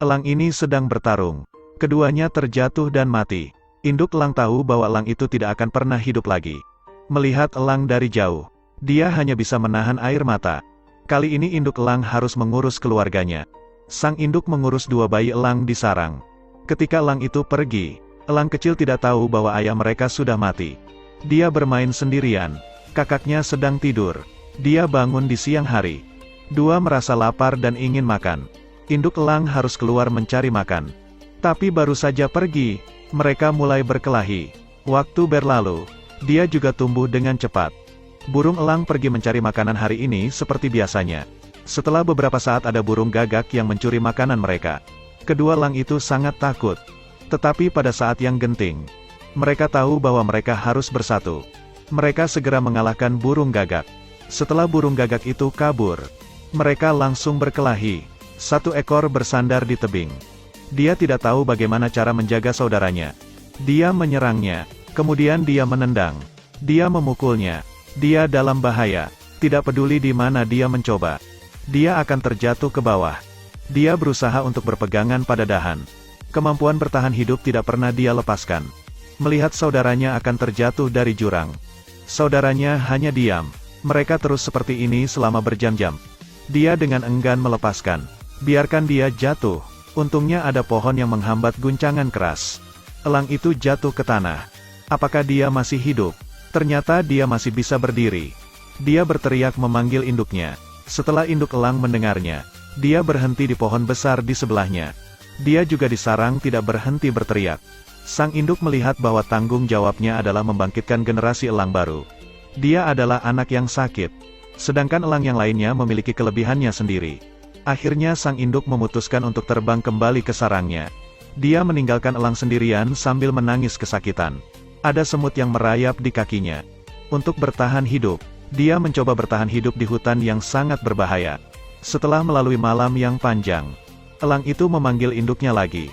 Elang ini sedang bertarung. Keduanya terjatuh dan mati. Induk elang tahu bahwa elang itu tidak akan pernah hidup lagi. Melihat elang dari jauh, dia hanya bisa menahan air mata. Kali ini induk elang harus mengurus keluarganya. Sang induk mengurus dua bayi elang di sarang. Ketika elang itu pergi, elang kecil tidak tahu bahwa ayah mereka sudah mati. Dia bermain sendirian. Kakaknya sedang tidur. Dia bangun di siang hari. Dua merasa lapar dan ingin makan. Induk elang harus keluar mencari makan. Tapi baru saja pergi, mereka mulai berkelahi. Waktu berlalu, dia juga tumbuh dengan cepat. Burung elang pergi mencari makanan hari ini seperti biasanya. Setelah beberapa saat ada burung gagak yang mencuri makanan mereka. Kedua elang itu sangat takut. Tetapi pada saat yang genting, mereka tahu bahwa mereka harus bersatu. Mereka segera mengalahkan burung gagak. Setelah burung gagak itu kabur, mereka langsung berkelahi. Satu ekor bersandar di tebing. Dia tidak tahu bagaimana cara menjaga saudaranya. Dia menyerangnya, kemudian dia menendang. Dia memukulnya. Dia dalam bahaya. Tidak peduli di mana dia mencoba. Dia akan terjatuh ke bawah. Dia berusaha untuk berpegangan pada dahan. Kemampuan bertahan hidup tidak pernah dia lepaskan. Melihat saudaranya akan terjatuh dari jurang. Saudaranya hanya diam. Mereka terus seperti ini selama berjam-jam. Dia dengan enggan melepaskan. Biarkan dia jatuh. Untungnya ada pohon yang menghambat guncangan keras. Elang itu jatuh ke tanah. Apakah dia masih hidup? Ternyata dia masih bisa berdiri. Dia berteriak memanggil induknya. Setelah induk elang mendengarnya, dia berhenti di pohon besar di sebelahnya. Dia juga di sarang tidak berhenti berteriak. Sang induk melihat bahwa tanggung jawabnya adalah membangkitkan generasi elang baru. Dia adalah anak yang sakit. Sedangkan elang yang lainnya memiliki kelebihannya sendiri. Akhirnya sang induk memutuskan untuk terbang kembali ke sarangnya. Dia meninggalkan elang sendirian sambil menangis kesakitan. Ada semut yang merayap di kakinya. Untuk bertahan hidup, dia mencoba bertahan hidup di hutan yang sangat berbahaya. Setelah melalui malam yang panjang, elang itu memanggil induknya lagi.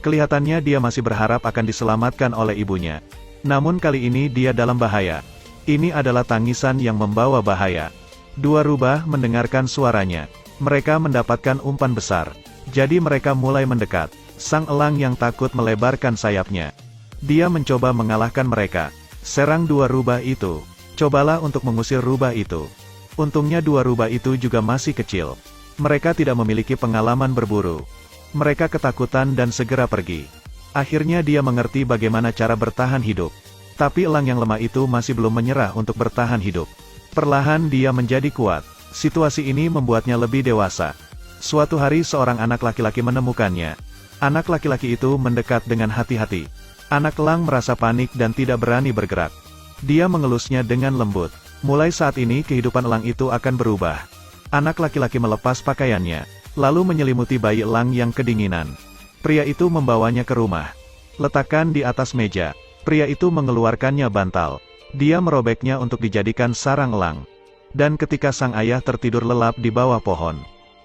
Kelihatannya dia masih berharap akan diselamatkan oleh ibunya. Namun kali ini dia dalam bahaya. Ini adalah tangisan yang membawa bahaya. Dua rubah mendengarkan suaranya. Mereka mendapatkan umpan besar. Jadi mereka mulai mendekat. Sang elang yang takut melebarkan sayapnya. Dia mencoba mengalahkan mereka. Serang dua rubah itu. Cobalah untuk mengusir rubah itu. Untungnya dua rubah itu juga masih kecil. Mereka tidak memiliki pengalaman berburu. Mereka ketakutan dan segera pergi. Akhirnya dia mengerti bagaimana cara bertahan hidup. Tapi elang yang lemah itu masih belum menyerah untuk bertahan hidup. Perlahan dia menjadi kuat. Situasi ini membuatnya lebih dewasa. Suatu hari seorang anak laki-laki menemukannya. Anak laki-laki itu mendekat dengan hati-hati. Anak elang merasa panik dan tidak berani bergerak. Dia mengelusnya dengan lembut. Mulai saat ini kehidupan elang itu akan berubah. Anak laki-laki melepas pakaiannya, lalu menyelimuti bayi elang yang kedinginan. Pria itu membawanya ke rumah. Letakkan di atas meja. Pria itu mengeluarkannya bantal. Dia merobeknya untuk dijadikan sarang elang. Dan ketika sang ayah tertidur lelap di bawah pohon,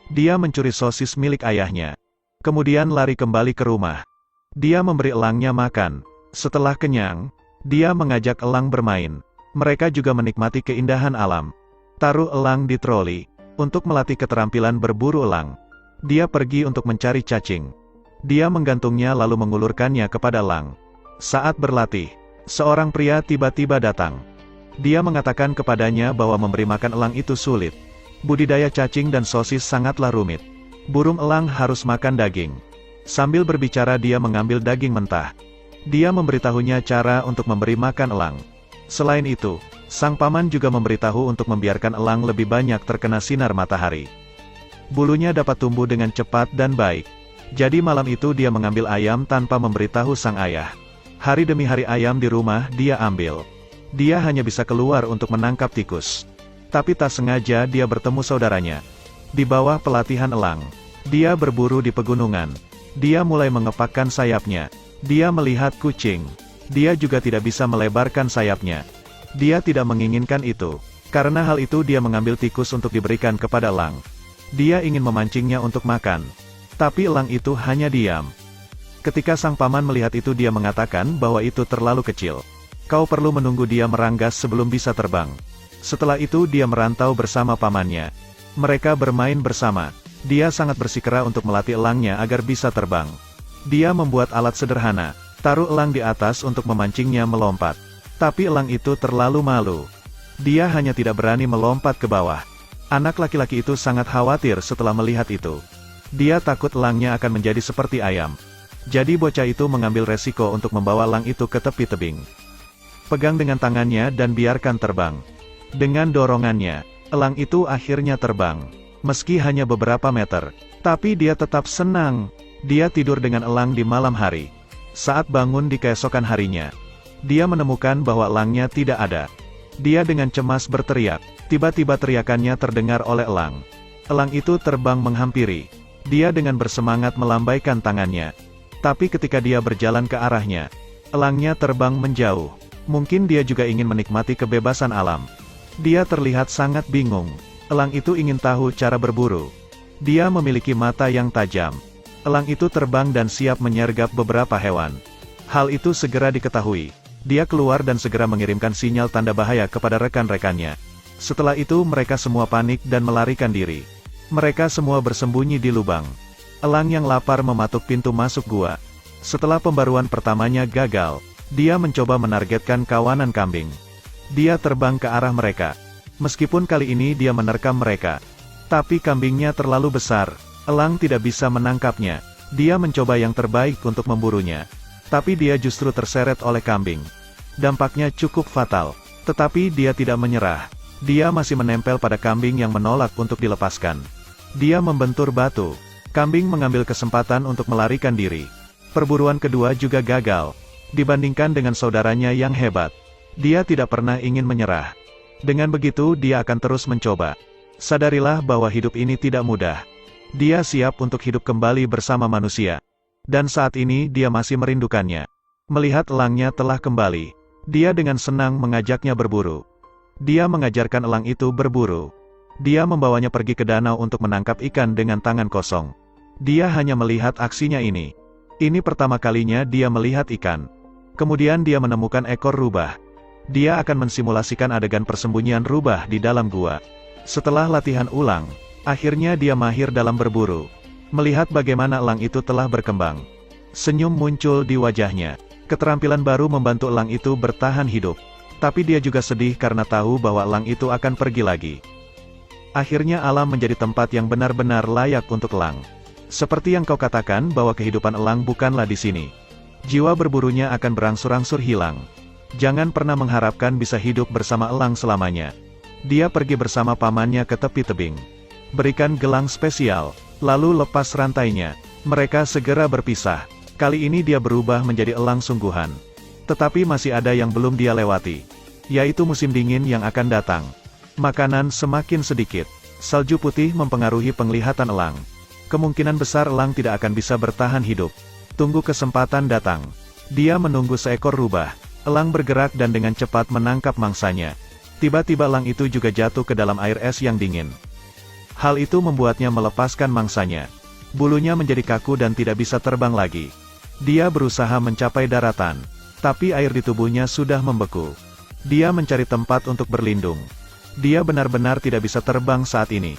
dia mencuri sosis milik ayahnya. Kemudian lari kembali ke rumah. Dia memberi elangnya makan. Setelah kenyang, dia mengajak elang bermain. Mereka juga menikmati keindahan alam. Taruh elang di troli, untuk melatih keterampilan berburu elang. Dia pergi untuk mencari cacing. Dia menggantungnya lalu mengulurkannya kepada elang. Saat berlatih, seorang pria tiba-tiba datang. Dia mengatakan kepadanya bahwa memberi makan elang itu sulit. Budidaya cacing dan sosis sangatlah rumit. Burung elang harus makan daging. Sambil berbicara dia mengambil daging mentah. Dia memberitahunya cara untuk memberi makan elang. Selain itu, sang paman juga memberitahu untuk membiarkan elang lebih banyak terkena sinar matahari. Bulunya dapat tumbuh dengan cepat dan baik. Jadi malam itu dia mengambil ayam tanpa memberitahu sang ayah. Hari demi hari ayam di rumah dia ambil. Dia hanya bisa keluar untuk menangkap tikus. Tapi tak sengaja dia bertemu saudaranya. Di bawah pelatihan elang, dia berburu di pegunungan. Dia mulai mengepakkan sayapnya. Dia melihat kucing. Dia juga tidak bisa melebarkan sayapnya. Dia tidak menginginkan itu. Karena hal itu dia mengambil tikus untuk diberikan kepada elang. Dia ingin memancingnya untuk makan. Tapi elang itu hanya diam. Ketika sang paman melihat itu dia mengatakan bahwa itu terlalu kecil. Kau perlu menunggu dia meranggas sebelum bisa terbang. Setelah itu dia merantau bersama pamannya. Mereka bermain bersama. Dia sangat bersikeras untuk melatih elangnya agar bisa terbang. Dia membuat alat sederhana, taruh elang di atas untuk memancingnya melompat. Tapi elang itu terlalu malu. Dia hanya tidak berani melompat ke bawah. Anak laki-laki itu sangat khawatir setelah melihat itu. Dia takut elangnya akan menjadi seperti ayam. Jadi bocah itu mengambil resiko untuk membawa elang itu ke tepi tebing. Pegang dengan tangannya dan biarkan terbang. Dengan dorongannya, elang itu akhirnya terbang. Meski hanya beberapa meter, tapi dia tetap senang. Dia tidur dengan elang di malam hari. Saat bangun di keesokan harinya, dia menemukan bahwa elangnya tidak ada. Dia dengan cemas berteriak. Tiba-tiba teriakannya terdengar oleh elang. Elang itu terbang menghampiri. Dia dengan bersemangat melambaikan tangannya. Tapi ketika dia berjalan ke arahnya, elangnya terbang menjauh. Mungkin dia juga ingin menikmati kebebasan alam. Dia terlihat sangat bingung. Elang itu ingin tahu cara berburu. Dia memiliki mata yang tajam. Elang itu terbang dan siap menyergap beberapa hewan. Hal itu segera diketahui. Dia keluar dan segera mengirimkan sinyal tanda bahaya kepada rekan-rekannya. Setelah itu mereka semua panik dan melarikan diri. Mereka semua bersembunyi di lubang. Elang yang lapar mematuk pintu masuk gua. Setelah pembaruan pertamanya gagal, dia mencoba menargetkan kawanan kambing. Dia terbang ke arah mereka. Meskipun kali ini dia menerkam mereka, tapi kambingnya terlalu besar, elang tidak bisa menangkapnya. Dia mencoba yang terbaik untuk memburunya, tapi dia justru terseret oleh kambing. Dampaknya cukup fatal, tetapi dia tidak menyerah. Dia masih menempel pada kambing yang menolak untuk dilepaskan. Dia membentur batu. Kambing mengambil kesempatan untuk melarikan diri. Perburuan kedua juga gagal. Dibandingkan dengan saudaranya yang hebat, dia tidak pernah ingin menyerah. Dengan begitu dia akan terus mencoba. Sadarilah bahwa hidup ini tidak mudah. Dia siap untuk hidup kembali bersama manusia. Dan saat ini dia masih merindukannya. Melihat elangnya telah kembali, dia dengan senang mengajaknya berburu. Dia mengajarkan elang itu berburu. Dia membawanya pergi ke danau untuk menangkap ikan dengan tangan kosong. Dia hanya melihat aksinya ini. Ini pertama kalinya dia melihat ikan. Kemudian dia menemukan ekor rubah. Dia akan mensimulasikan adegan persembunyian rubah di dalam gua. Setelah latihan ulang, akhirnya dia mahir dalam berburu. Melihat bagaimana elang itu telah berkembang, senyum muncul di wajahnya. Keterampilan baru membantu elang itu bertahan hidup. Tapi dia juga sedih karena tahu bahwa elang itu akan pergi lagi. Akhirnya alam menjadi tempat yang benar-benar layak untuk elang. Seperti yang kau katakan bahwa kehidupan elang bukanlah di sini. Jiwa berburunya akan berangsur-angsur hilang. Jangan pernah mengharapkan bisa hidup bersama elang selamanya. Dia pergi bersama pamannya ke tepi tebing. Berikan gelang spesial, lalu lepas rantainya. Mereka segera berpisah. Kali ini dia berubah menjadi elang sungguhan. Tetapi masih ada yang belum dia lewati, yaitu musim dingin yang akan datang. Makanan semakin sedikit. Salju putih mempengaruhi penglihatan elang. Kemungkinan besar elang tidak akan bisa bertahan hidup. Tunggu kesempatan datang. Dia menunggu seekor rubah. Elang bergerak dan dengan cepat menangkap mangsanya. Tiba-tiba elang itu juga jatuh ke dalam air es yang dingin. Hal itu membuatnya melepaskan mangsanya. Bulunya menjadi kaku dan tidak bisa terbang lagi. Dia berusaha mencapai daratan, tapi air di tubuhnya sudah membeku. Dia mencari tempat untuk berlindung. Dia benar-benar tidak bisa terbang saat ini.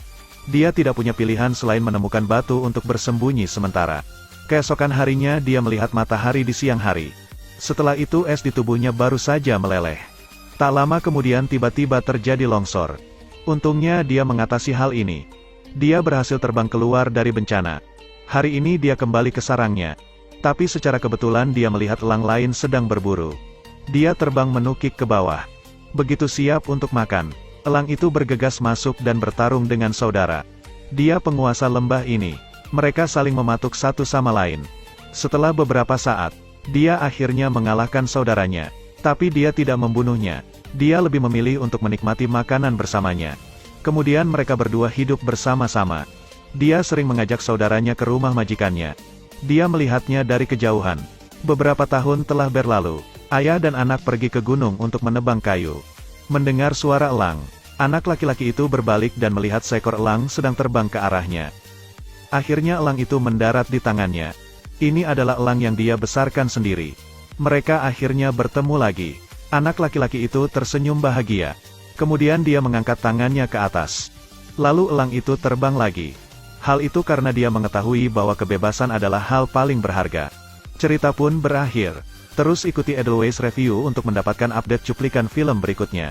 Dia tidak punya pilihan selain menemukan batu untuk bersembunyi sementara. Keesokan harinya dia melihat matahari di siang hari. Setelah itu es di tubuhnya baru saja meleleh. Tak lama kemudian tiba-tiba terjadi longsor. Untungnya dia mengatasi hal ini. Dia berhasil terbang keluar dari bencana. Hari ini dia kembali ke sarangnya. Tapi secara kebetulan dia melihat elang lain sedang berburu. Dia terbang menukik ke bawah. Begitu siap untuk makan, elang itu bergegas masuk dan bertarung dengan saudara. Dia penguasa lembah ini. Mereka saling mematuk satu sama lain. Setelah beberapa saat, dia akhirnya mengalahkan saudaranya. Tapi dia tidak membunuhnya. Dia lebih memilih untuk menikmati makanan bersamanya. Kemudian mereka berdua hidup bersama-sama. Dia sering mengajak saudaranya ke rumah majikannya. Dia melihatnya dari kejauhan. Beberapa tahun telah berlalu. Ayah dan anak pergi ke gunung untuk menebang kayu. Mendengar suara elang, anak laki-laki itu berbalik dan melihat seekor elang sedang terbang ke arahnya. Akhirnya elang itu mendarat di tangannya. Ini adalah elang yang dia besarkan sendiri. Mereka akhirnya bertemu lagi. Anak laki-laki itu tersenyum bahagia. Kemudian dia mengangkat tangannya ke atas. Lalu elang itu terbang lagi. Hal itu karena dia mengetahui bahwa kebebasan adalah hal paling berharga. Cerita pun berakhir. Terus ikuti Edelweiss Review untuk mendapatkan update cuplikan film berikutnya.